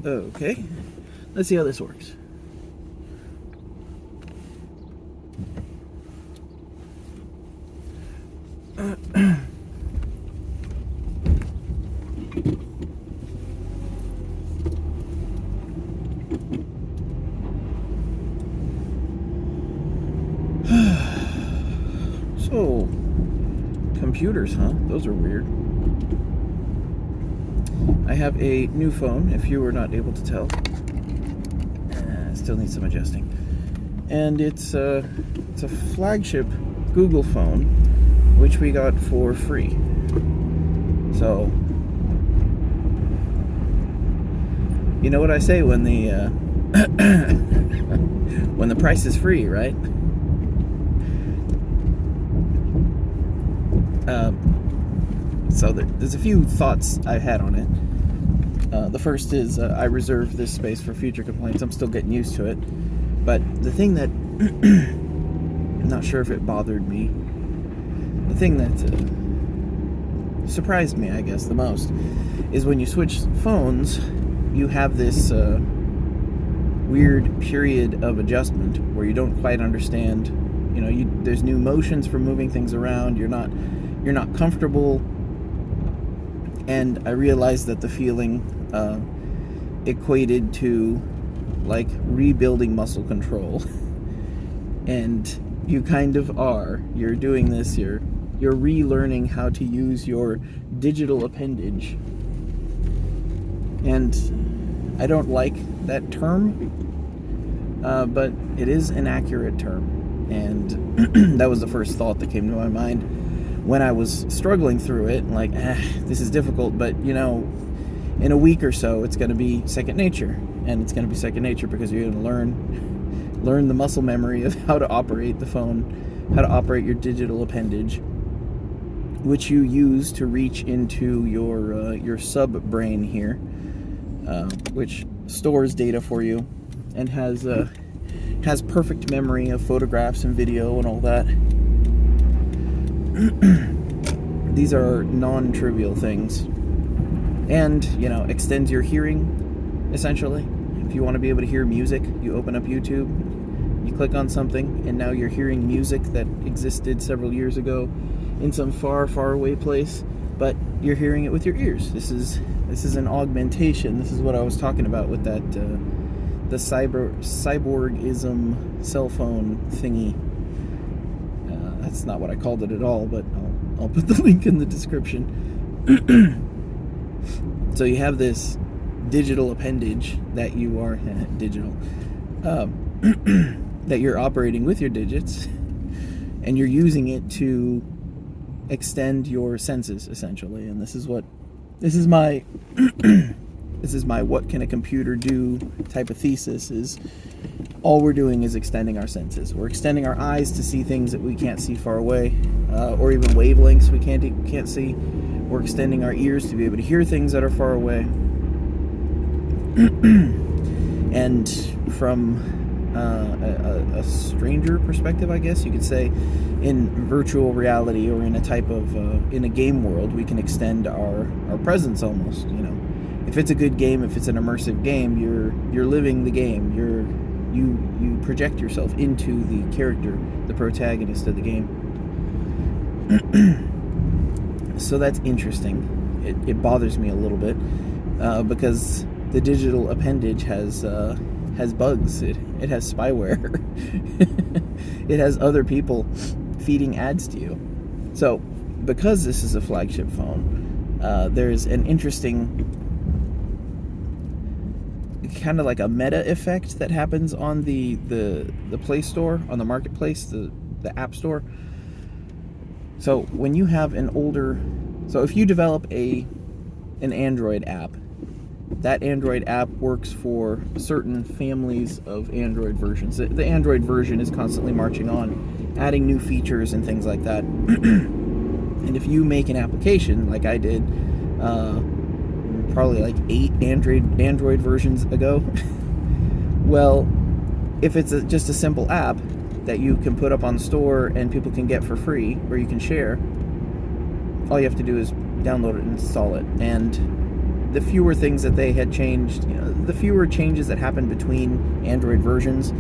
Okay, let's see how this works. So, computers, huh? Those are weird. I have a new phone, if you were not able to tell. Still needs some adjusting. And it's a flagship Google phone, which we got for free. So, you know what I say when the when the price is free, right? So there's a few thoughts I had on it. The first is I reserve this space for future complaints. I'm still getting used to it. But the thing that I'm not sure if it bothered me, the thing that surprised me, I guess, the most, is when you switch phones, you have this weird period of adjustment where you don't quite understand. You know, there's new motions for moving things around. You're not comfortable. And I realized that the feeling equated to like rebuilding muscle control. And you kind of are. You're doing this. You're relearning how to use your digital appendage. And I don't like that term, but it is an accurate term. And that was the first thought that came to my mind when I was struggling through it. Like, this is difficult, but you know, in a week or so, it's going to be second nature. And it's going to be second nature because you're going to learn the muscle memory of how to operate the phone, how to operate your digital appendage, which you use to reach into your sub-brain here, which stores data for you and has perfect memory of photographs and video and all that. These are non-trivial things. And, you know, extends your hearing, essentially. If you want to be able to hear music, you open up YouTube, you click on something, and now you're hearing music that existed several years ago in some far, far away place, but you're hearing it with your ears. This is an augmentation. This is what I was talking about with that the cyborgism cell phone thingy. That's not what I called it at all, but I'll put the link in the description. So you have this digital appendage that you are that you're operating with your digits, and you're using it to extend your senses, essentially. And this is my what can a computer do type of thesis. Is all we're doing is extending our senses. We're extending our eyes to see things that we can't see far away, or even wavelengths we can't see. We're extending our ears to be able to hear things that are far away. And from a stranger perspective, I guess you could say, in virtual reality or in a type of in a game world, we can extend our presence almost. You know, if it's a good game, if it's an immersive game, you're living the game. You project yourself into the character, the protagonist of the game. So that's interesting. It bothers me a little bit because the digital appendage has bugs. It has spyware. It has other people feeding ads to you. So because this is a flagship phone, there's an interesting kind of like a meta effect that happens on the Play Store, on the marketplace, the App Store. So when you have if you develop an Android app, that Android app works for certain families of Android versions. The Android version is constantly marching on, adding new features and things like that. And if you make an application, like I did, probably like 8 Android versions ago, well, if it's just a simple app that you can put up on the store and people can get for free, or you can share, all you have to do is download it and install it. And the fewer things that they had changed, the fewer changes that happened between Android versions,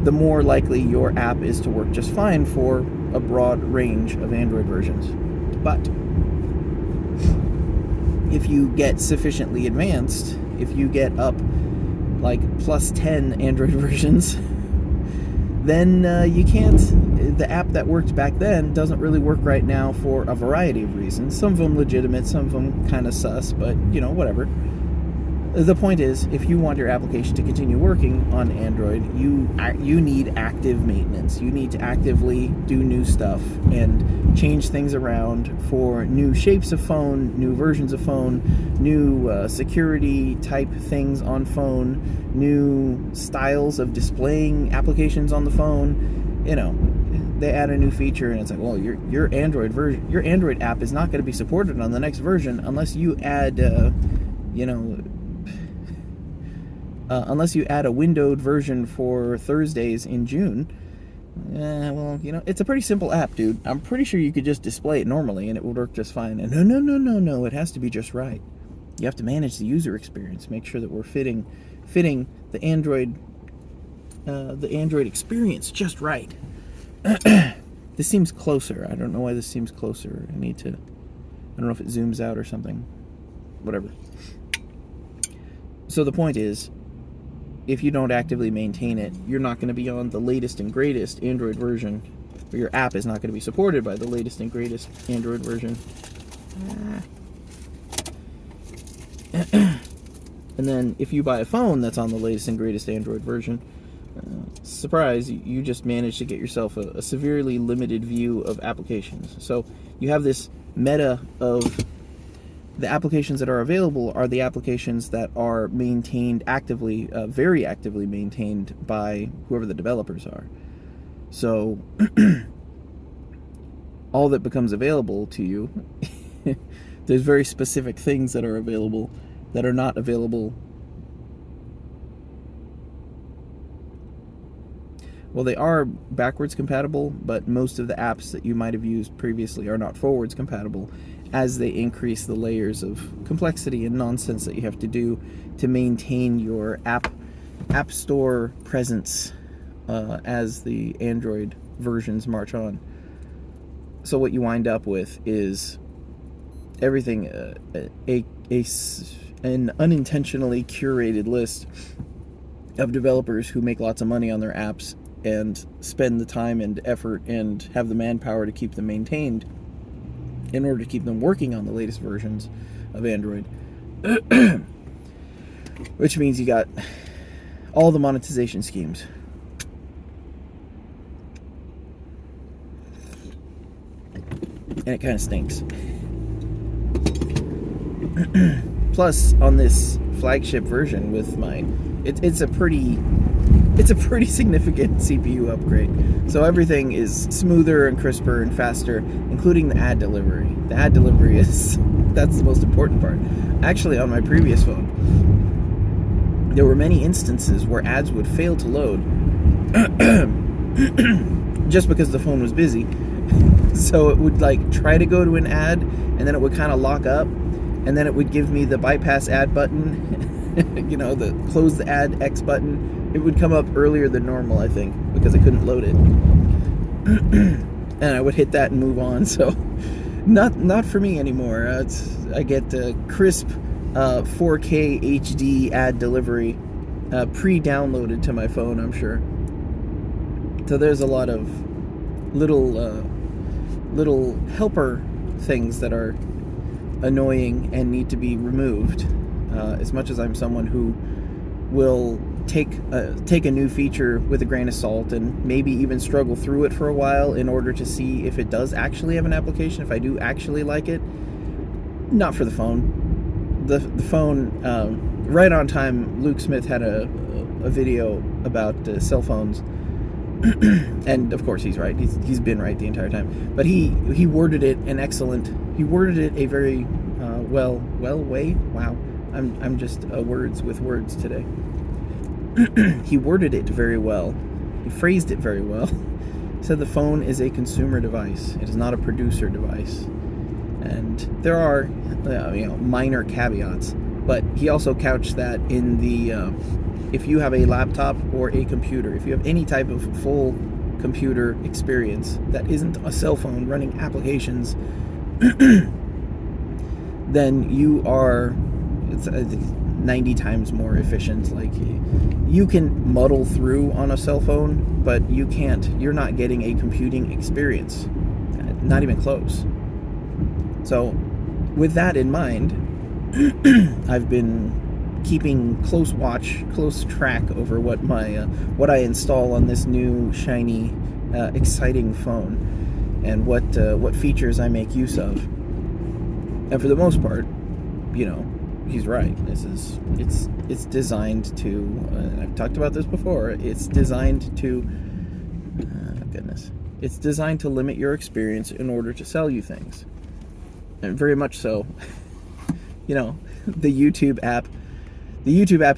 the more likely your app is to work just fine for a broad range of Android versions. But if you get sufficiently advanced, if you get up like plus 10 Android versions, then you can't. The app that worked back then doesn't really work right now for a variety of reasons. Some of them legitimate, some of them kind of sus, but whatever. The point is, if you want your application to continue working on Android, you need active maintenance. You need to actively do new stuff and change things around for new shapes of phone, new versions of phone, new security type things on phone, new styles of displaying applications on the phone. They add a new feature, and it's like, well, your Android version, your Android app is not going to be supported on the next version unless you add, unless you add a windowed version for Thursdays in June. It's a pretty simple app, dude. I'm pretty sure you could just display it normally and it would work just fine. And no, it has to be just right. You have to manage the user experience, make sure that we're fitting the Android experience just right. This seems closer. I don't know why this seems closer. I don't know if it zooms out or something. Whatever. So the point is, if you don't actively maintain it, you're not going to be on the latest and greatest Android version, or your app is not going to be supported by the latest and greatest Android version. And then if you buy a phone that's on the latest and greatest Android version, surprise, you just managed to get yourself a severely limited view of applications. So you have this meta of the applications that are available are the applications that are maintained actively, very actively maintained by whoever the developers are. So all that becomes available to you, there's very specific things that are available that are not available. Well, they are backwards compatible, but most of the apps that you might have used previously are not forwards compatible, as they increase the layers of complexity and nonsense that you have to do to maintain your app store presence as the Android versions march on. So what you wind up with is everything, an unintentionally curated list of developers who make lots of money on their apps and spend the time and effort and have the manpower to keep them maintained in order to keep them working on the latest versions of Android. Which means you got all the monetization schemes. And it kind of stinks. Plus, on this flagship version with it's a pretty significant CPU upgrade. So everything is smoother and crisper and faster, including the ad delivery. The ad delivery that's the most important part. Actually, on my previous phone, there were many instances where ads would fail to load just because the phone was busy. So it would try to go to an ad, and then it would kind of lock up, and then it would give me the bypass ad button, the close the ad X button. It would come up earlier than normal, I think, because I couldn't load it. And I would hit that and move on. So not for me anymore. I get crisp 4K HD ad delivery pre-downloaded to my phone, I'm sure. So there's a lot of little helper things that are annoying and need to be removed. As much as I'm someone who will take a new feature with a grain of salt and maybe even struggle through it for a while in order to see if it does actually have an application, if I do actually like it. Not for the phone. The phone, right on time, Luke Smith had a video about cell phones. And of course he's right. He's been right the entire time. But he worded it he worded it a very well way. Wow. I'm just words with words today. He worded it very well. He phrased it very well. He said the phone is a consumer device. It is not a producer device. And there are minor caveats. But he also couched that in the if you have a laptop or a computer, if you have any type of full computer experience that isn't a cell phone running applications, then you are 90 times more efficient. Like, you can muddle through on a cell phone, but you're not getting a computing experience, not even close. So with that in mind, I've been keeping close track over what I install on this new shiny exciting phone, and what features I make use of. And for the most part, he's right. It's designed to, I've talked about this before, it's designed to, it's designed to limit your experience in order to sell you things. And very much so. The YouTube app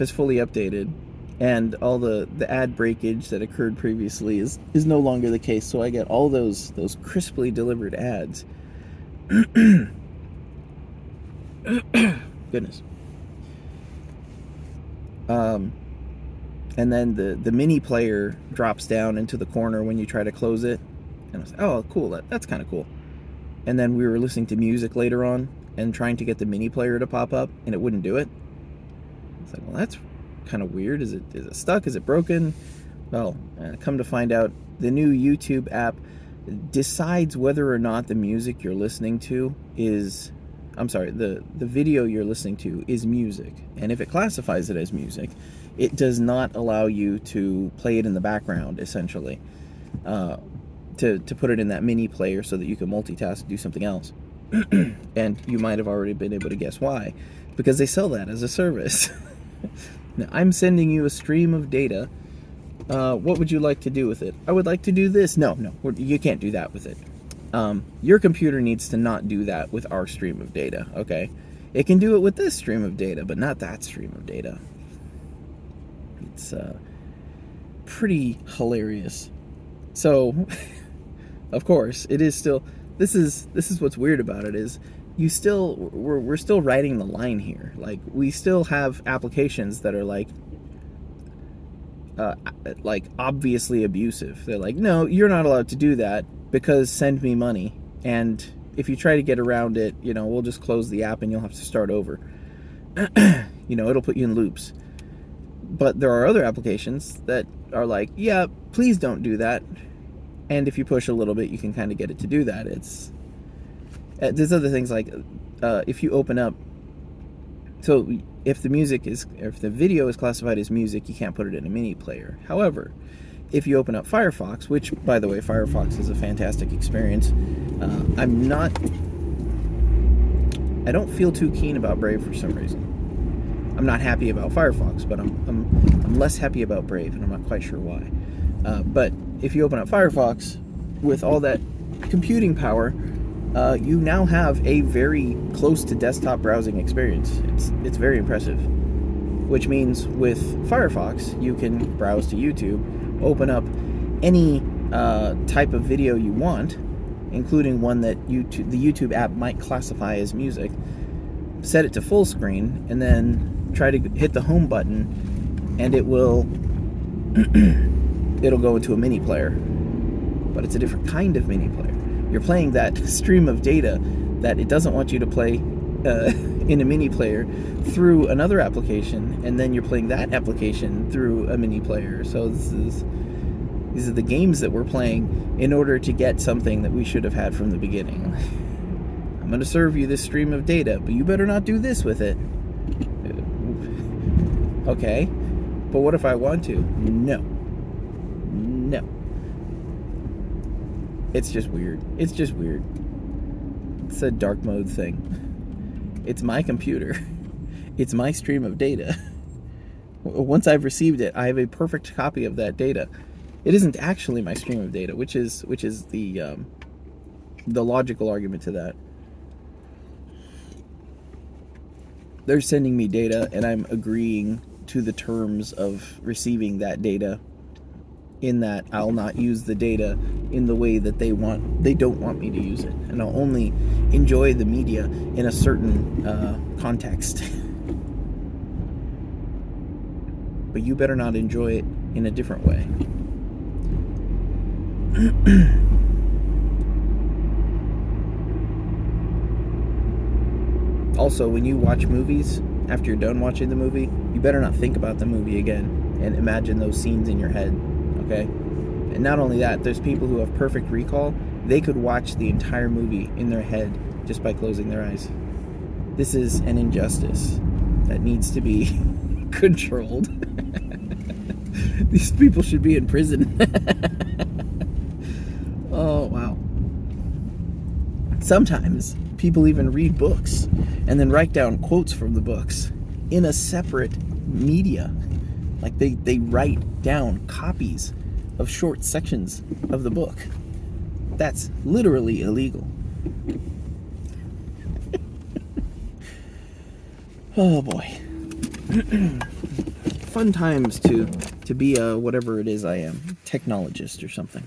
is fully updated, and all the ad breakage that occurred previously is no longer the case. So I get all those crisply delivered ads. Goodness. And then the mini player drops down into the corner when you try to close it, and I was like, oh, cool, that's kind of cool. And then we were listening to music later on and trying to get the mini player to pop up, and it wouldn't do it. It's like, well, that's kind of weird. Is it stuck? Is it broken? Well, come to find out, the new YouTube app decides whether or not the music you're listening to is, the video you're listening to is music. And if it classifies it as music, it does not allow you to play it in the background, essentially, to put it in that mini player so that you can multitask and do something else. And you might have already been able to guess why, because they sell that as a service. Now, I'm sending you a stream of data. What would you like to do with it? I would like to do this. No, you can't do that with it. Your computer needs to not do that with our stream of data, okay? It can do it with this stream of data, but not that stream of data. It's pretty hilarious. So, of course, it is still... This is what's weird about it, is we're still riding the line here. Like, we still have applications that are like obviously abusive. They're like, no, you're not allowed to do that because send me money. And if you try to get around it, we'll just close the app and you'll have to start over. It'll put you in loops. But there are other applications that are like, yeah, please don't do that. And if you push a little bit, you can kind of get it to do that. There's other things like, if you open up, so if the video is classified as music, you can't put it in a mini player. However, if you open up Firefox, which, by the way, Firefox is a fantastic experience, I don't feel too keen about Brave for some reason. I'm not happy about Firefox, but I'm less happy about Brave, and I'm not quite sure why. But if you open up Firefox with all that computing power, you now have a very close to desktop browsing experience. It's very impressive. Which means with Firefox, you can browse to YouTube, open up any type of video you want, including one that the YouTube app might classify as music, set it to full screen, and then try to hit the home button, and it will it'll go into a mini player. But it's a different kind of mini player. You're playing that stream of data that it doesn't want you to play in a mini player through another application, and then you're playing that application through a mini player. So these are the games that we're playing in order to get something that we should have had from the beginning. I'm going to serve you this stream of data, but you better not do this with it. Okay, but what if I want to? No. It's just weird. It's a dark mode thing. It's my computer. It's my stream of data. Once I've received it, I have a perfect copy of that data. It isn't actually my stream of data, which is the logical argument to that. They're sending me data, and I'm agreeing to the terms of receiving that data, in that I'll not use the data in the way that they don't want me to use it, and I'll only enjoy the media in a certain context. but you better not enjoy it in a different way. Also, when you watch movies, after you're done watching the movie, you better not think about the movie again and imagine those scenes in your head, okay? And not only that, there's people who have perfect recall. They could watch the entire movie in their head just by closing their eyes. This is an injustice that needs to be controlled. These people should be in prison. Oh, wow. Sometimes people even read books and then write down quotes from the books in a separate media. Like they write down copies of short sections of the book. That's literally illegal. Oh boy. Fun times to be a whatever it is I am, technologist or something.